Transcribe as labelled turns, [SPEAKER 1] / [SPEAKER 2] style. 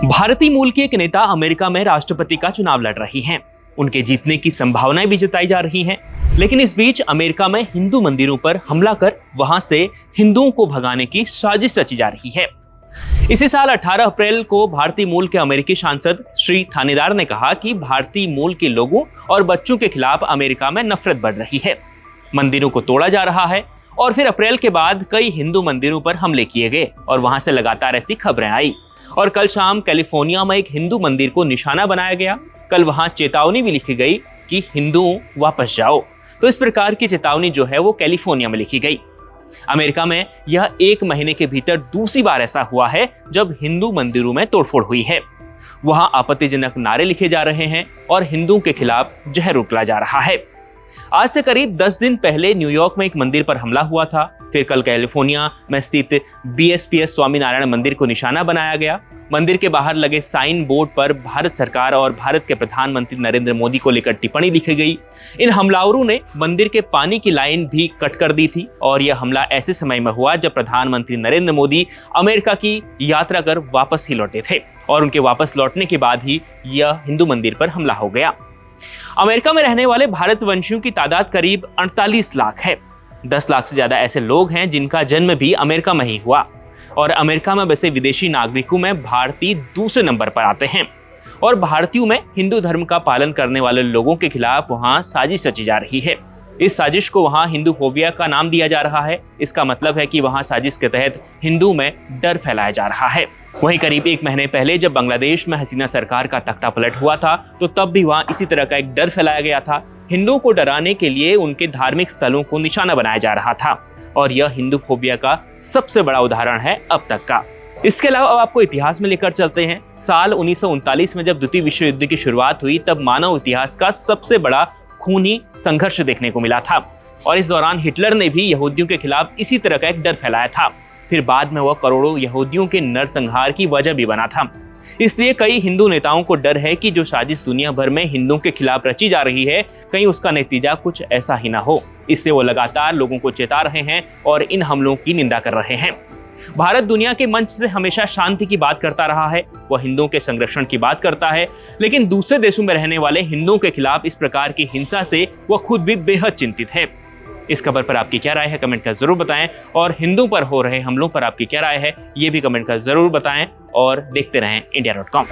[SPEAKER 1] भारतीय मूल की एक नेता अमेरिका में राष्ट्रपति का चुनाव लड़ रही हैं। उनके जीतने की संभावनाएं भी जताई जा रही हैं। लेकिन इस बीच अमेरिका में हिंदू मंदिरों पर हमला कर वहां से हिंदुओं को भगाने की साजिश रची जा रही है। इसी साल 18 अप्रैल को भारतीय मूल के अमेरिकी सांसद श्री थानेदार ने कहा कि भारतीय मूल के लोगों और बच्चों के खिलाफ अमेरिका में नफरत बढ़ रही है, मंदिरों को तोड़ा जा रहा है। और फिर अप्रैल के बाद कई हिंदू मंदिरों पर हमले किए गए और वहां से लगातार ऐसी खबरें आई। और कल शाम कैलिफोर्निया में एक हिंदू मंदिर को निशाना बनाया गया। कल वहां चेतावनी भी लिखी गई कि हिंदुओं वापस जाओ। तो इस प्रकार की चेतावनी जो है वो कैलिफोर्निया में लिखी गई। अमेरिका में यह एक महीने के भीतर दूसरी बार ऐसा हुआ है जब हिंदू मंदिरों में तोड़फोड़ हुई है। वहां आपत्तिजनक नारे लिखे जा रहे हैं और हिंदुओं के खिलाफ जहर उगला जा रहा है। आज से करीब 10 दिन पहले न्यूयॉर्क में एक मंदिर पर हमला हुआ था। फिर कल कैलिफोर्निया में स्थित बीएसपीएस स्वामीनारायण मंदिर को निशाना बनाया गया। मंदिर के बाहर लगे साइन बोर्ड पर भारत सरकार और भारत के प्रधानमंत्री नरेंद्र मोदी को लेकर टिप्पणी लिखी गई। इन हमलावरों ने मंदिर के पानी की लाइन भी कट कर दी थी और यह हमला ऐसे समय में हुआ जब प्रधानमंत्री नरेंद्र मोदी अमेरिका की यात्रा कर वापस ही लौटे थे और उनके वापस लौटने के बाद ही यह हिंदू मंदिर पर हमला हो गया। अमेरिका में रहने वाले भारतवंशियों की तादाद करीब 48 लाख है। 10 लाख से ज्यादा ऐसे लोग हैं जिनका जन्म भी अमेरिका में ही हुआ और अमेरिका में बसे विदेशी नागरिकों में भारतीय दूसरे नंबर पर आते हैं। और भारतीयों में हिंदू धर्म का पालन करने वाले लोगों के खिलाफ वहां साजिश रची जा रही है। इस साजिश को वहां हिंदू फोबिया का नाम दिया जा रहा है। इसका मतलब है कि वहां साजिश के तहत हिंदू में डर फैलाया जा रहा है। वहीं करीब एक महीने पहले जब बांग्लादेश में हसीना सरकार का तख्ता पलट हुआ था तो तब भी वहां इसी तरह का एक डर फैलाया गया था। हिंदुओं को डराने के लिए उनके धार्मिक स्थलों को निशाना बनाया जा रहा था और यह हिंदू फोबिया का सबसे बड़ा उदाहरण है अब तक का। इसके अलावा अब आपको इतिहास में लेकर चलते हैं। साल 1939 में जब द्वितीय विश्व युद्ध की शुरुआत हुई तब मानव इतिहास का सबसे बड़ा खूनी संघर्ष देखने को मिला था और इस दौरान हिटलर ने भी यहूदियों के खिलाफ इसी तरह का एक डर फैलाया था। फिर बाद में वह करोड़ों यहूदियों के नरसंहार की वजह भी बना था। इसलिए कई हिंदू नेताओं को डर है कि जो साजिश दुनिया भर में हिंदुओं के खिलाफ रची जा रही है कहीं उसका नतीजा कुछ ऐसा ही ना हो। इसलिए वो लगातार लोगों को चेता रहे हैं और इन हमलों की निंदा कर रहे हैं। भारत दुनिया के मंच से हमेशा शांति की बात करता रहा है, वह हिंदुओं के संरक्षण की बात करता है, लेकिन दूसरे देशों में रहने वाले हिंदुओं के खिलाफ इस प्रकार की हिंसा से वह खुद भी बेहद चिंतित है। इस खबर पर आपकी क्या राय है कमेंट कर जरूर बताएं और हिंदुओं पर हो रहे हमलों पर आपकी क्या राय है ये भी कमेंट कर जरूर बताएं और देखते रहें India.com।